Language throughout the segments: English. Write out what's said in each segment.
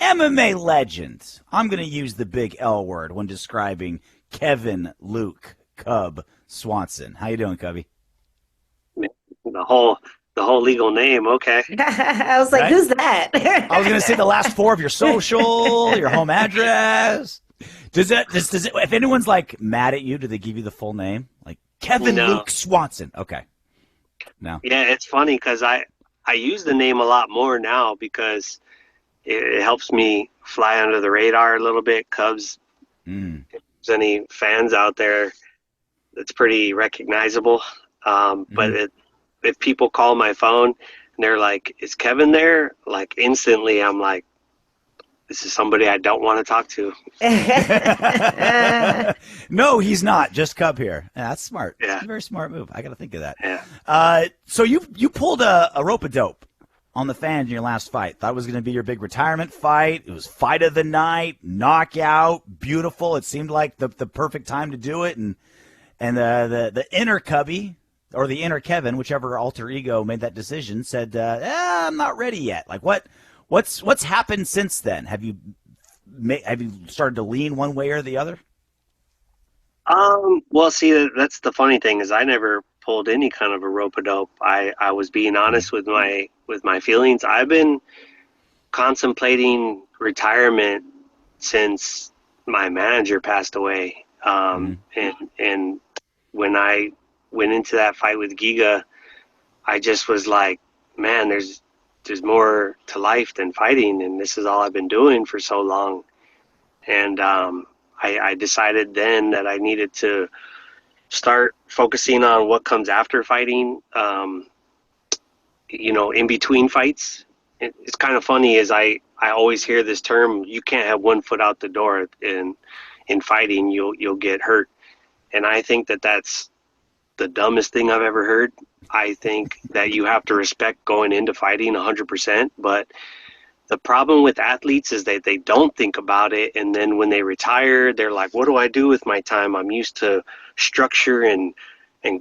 MMA legend. I'm going to use the big L word when describing Kevin Luke Cub Swanson. How you doing, Cubby? The whole legal name, okay. I was like, Right? who's that? I was going to say the last four of your social, your home address. Does it, if anyone's like mad at you, do they give you the full name? Like Kevin No. Luke Swanson. Okay. No. Yeah, it's funny because I use the name a lot more now because it helps me fly under the radar a little bit. Cubs, Mm. if there's any fans out there, it's pretty recognizable. But if people call my phone and they're like, "Is Kevin there?" Like instantly, I'm like, "This is somebody I don't want to talk to." No, he's not. Just Cub here. Yeah, that's smart. Yeah. That's a very smart move. I got to think of that. Yeah. So you pulled a rope-a-dope on the fans in your last fight. Thought it was going to be your big retirement fight. It was fight of the night, knockout, beautiful. It seemed like the perfect time to do it. And the inner Cubby or the inner Kevin, whichever alter ego made that decision, said, "I'm not ready yet." Like what's happened since then? Have you started to lean one way or the other? Well, see, that's the funny thing is I never pulled any kind of a rope-a-dope. I was being honest with my feelings. I've been contemplating retirement since my manager passed away. And when I went into that fight with Giga, I just was like, man, there's more to life than fighting, and this is all I've been doing for so long. And I decided then that I needed to start focusing on what comes after fighting, in between fights. It's kind of funny is I always hear this term, you can't have one foot out the door in fighting, you'll get hurt. And I think that that's the dumbest thing I've ever heard. I think that you have to respect going into fighting 100%, but the problem with athletes is that they don't think about it, and then when they retire, they're like, what do I do with my time? I'm used to structure and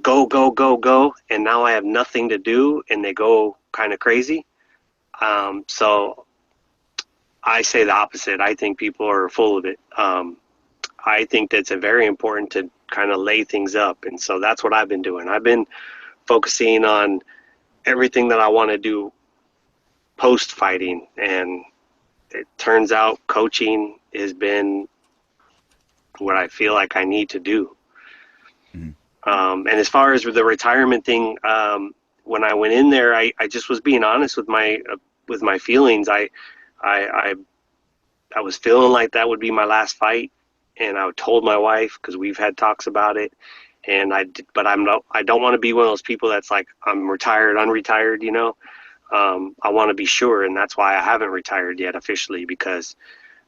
go, go, go, go, and now I have nothing to do, and they go kind of crazy. So I say the opposite. I think people are full of it. I think that's very important to kind of lay things up, and so that's what I've been doing. I've been focusing on everything that I want to do post fighting, and it turns out coaching has been what I feel like I need to do. And as far as the retirement thing, when I went in there, I just was being honest with my feelings. I was feeling like that would be my last fight, and I told my wife because we've had talks about it. And I don't want to be one of those people that's like, I'm retired, unretired, I want to be sure, and that's why I haven't retired yet officially, because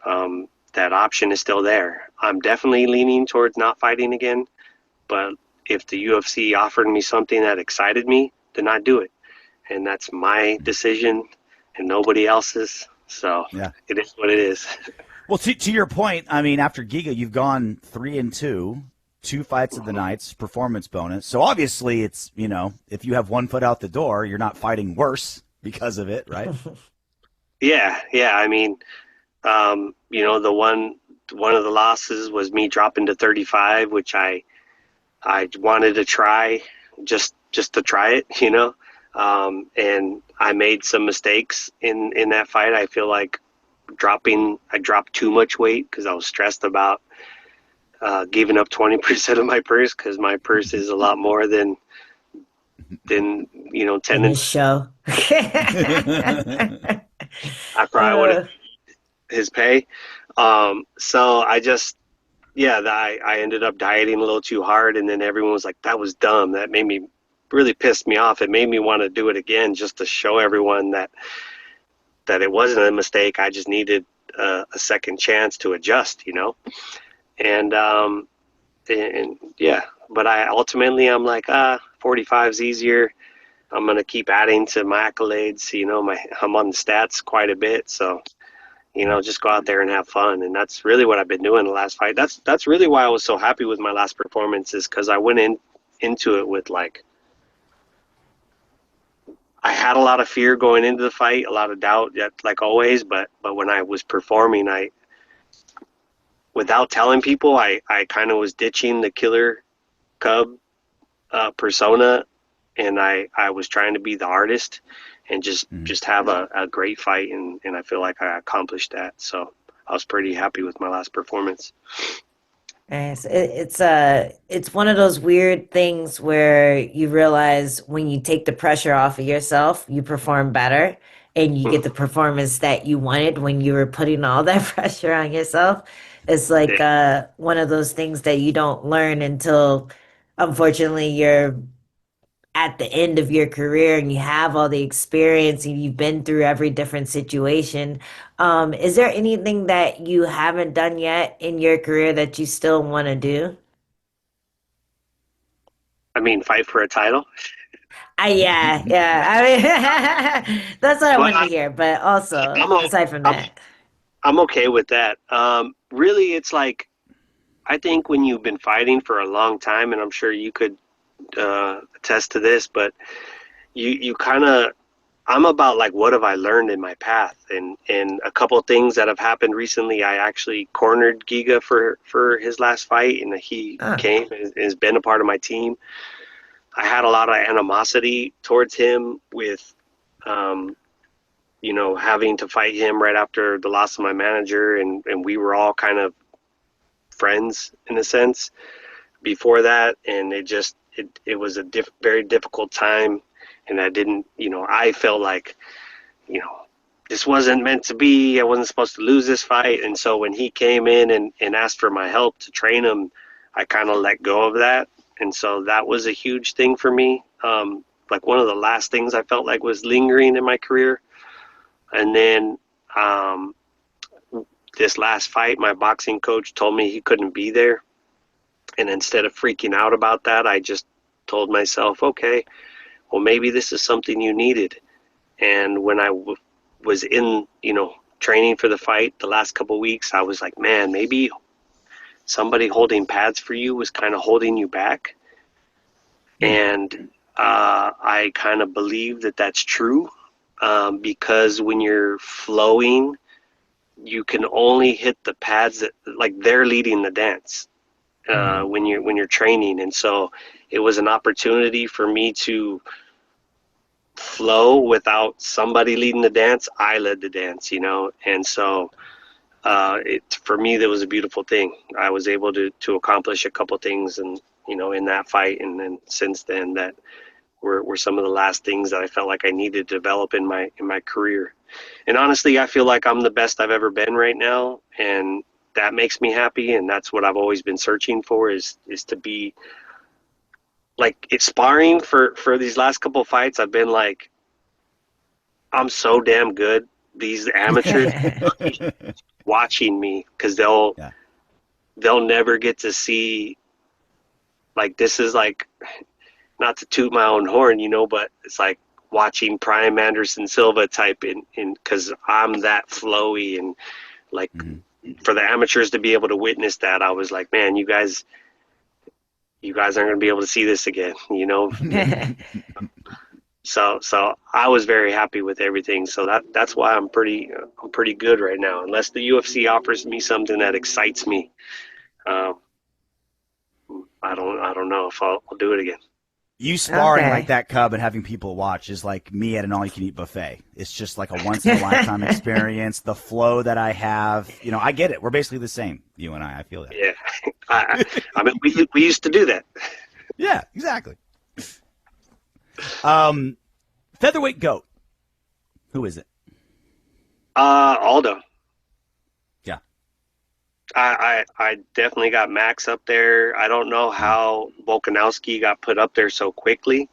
that option is still there. I'm definitely leaning towards not fighting again, but if the UFC offered me something that excited me, then I'd do it. And that's my decision and nobody else's. So yeah. It is what it is. Well, to your point, I mean, after Giga, you've gone 3-2. 2 fights of the nights, performance bonus. So obviously it's, if you have 1 foot out the door, you're not fighting worse because of it, right? Yeah. I mean, the one of the losses was me dropping to 35, which I wanted to try just to try it, and I made some mistakes in that fight. I feel like I dropped too much weight because I was stressed about giving up 20% of my purse, because my purse is a lot more than 10 and show. I probably would have his pay. So I just, I ended up dieting a little too hard, and then everyone was like, that was dumb. That really pissed me off. It made me want to do it again just to show everyone that it wasn't a mistake. I just needed a second chance to adjust, And but I'm like, 45 is easier. I'm going to keep adding to my accolades. I'm on the stats quite a bit. So, just go out there and have fun. And that's really what I've been doing the last fight. That's really why I was so happy with my last performance, is because I went into it with like I had a lot of fear going into the fight, a lot of doubt, like always. But when I was performing, without telling people, I kind of was ditching the Killer Cub persona, and I was trying to be the artist and just have a great fight, and I feel like I accomplished that. So I was pretty happy with my last performance. Nice. It's one of those weird things where you realize when you take the pressure off of yourself, you perform better and you get the performance that you wanted when you were putting all that pressure on yourself. It's like one of those things that you don't learn until unfortunately you're at the end of your career and you have all the experience and you've been through every different situation. Is there anything that you haven't done yet in your career that you still want to do? I mean, fight for a title. Yeah. I mean, that's what I Well, wanted to hear. But also, I'm o- aside from I'm that, I'm okay with that. Really, it's like I think when you've been fighting for a long time, and I'm sure you could attest to this, but you kind of I'm about like what have I learned in my path, and a couple of things that have happened recently. I actually cornered Giga for his last fight, and he oh, came and has been a part of my team. I had a lot of animosity towards him with, um, having to fight him right after the loss of my manager, and we were all kind of friends in a sense before that, and it was a very difficult time, and I felt like, you know, this wasn't meant to be. I wasn't supposed to lose this fight, and so when he came in and asked for my help to train him, I kind of let go of that, and so that was a huge thing for me. Like one of the last things I felt like was lingering in my career, and then um, this last fight, my boxing coach told me he couldn't be there. And instead of freaking out about that, I just told myself, okay, well, maybe this is something you needed. And when was in, training for the fight the last couple of weeks, I was like, man, maybe somebody holding pads for you was kind of holding you back. And I kind of believe that that's true, because when you're flowing, you can only hit the pads that, like, they're leading the dance when you're training, and so it was an opportunity for me to flow without somebody leading the dance. I led the dance, and so it for me that was a beautiful thing. I was able to accomplish a couple things, and in that fight, and then since then that were some of the last things that I felt like I needed to develop in my career. And honestly, I feel like I'm the best I've ever been right now, and that makes me happy, and that's what I've always been searching for is to be like, it's sparring for these last couple of fights. I've been like, I'm so damn good. These amateurs watching me, because Yeah. they'll never get to see, like, this is like, not to toot my own horn, but it's like watching Prime Anderson Silva type in because I'm that flowy, and like for the amateurs to be able to witness that, I was like, man, you guys aren't going to be able to see this again, So I was very happy with everything. So that's why I'm pretty good right now. Unless the UFC offers me something that excites me, um, I don't know if I'll do it again. You sparring like okay. that, Cub, and having people watch is like me at an all-you-can-eat buffet. It's just like a once-in-a-lifetime experience. The flow that I have, I get it. We're basically the same, you and I. I feel that. Yeah, I mean, we used to do that. Yeah, exactly. Featherweight GOAT. Who is it? Aldo. Yeah. I definitely got Max up there. I don't know how Volkanovski got put up there so quickly.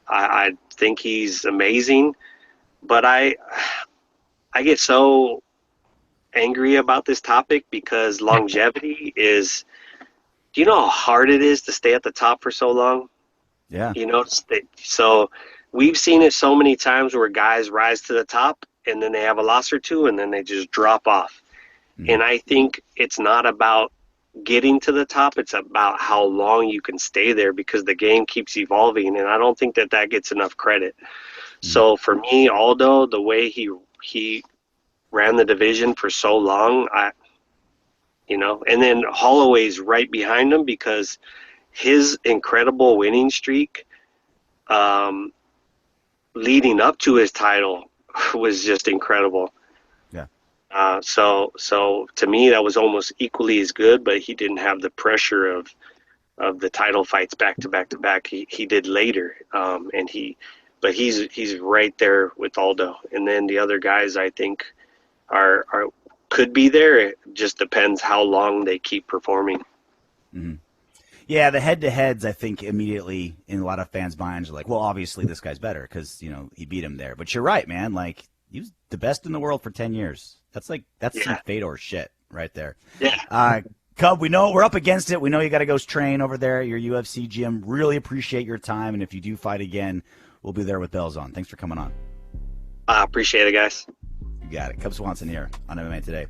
I think he's amazing, but I get so angry about this topic because longevity is. Do you know how hard it is to stay at the top for so long? Yeah. So we've seen it so many times where guys rise to the top and then they have a loss or two and then they just drop off. And I think it's not about getting to the top. It's about how long you can stay there because the game keeps evolving. And I don't think that gets enough credit. So for me, Aldo, the way he ran the division for so long, and then Holloway's right behind him because his incredible winning streak, leading up to his title, was just incredible. Yeah. So to me, that was almost equally as good, but he didn't have the pressure of the title fights back to back to back. He did later, but he's right there with Aldo, and then the other guys I think are could be there. It just depends how long they keep performing. Mm-hmm. Yeah, the head-to-heads, I think, immediately in a lot of fans' minds are like, well, obviously this guy's better because, he beat him there. But you're right, man. Like, he was the best in the world for 10 years. That's some Fedor shit right there. Yeah. Cub, we know we're up against it. We know you got to go train over there at your UFC gym. Really appreciate your time. And if you do fight again, we'll be there with bells on. Thanks for coming on. I appreciate it, guys. You got it. Cub Swanson here on MMA Today.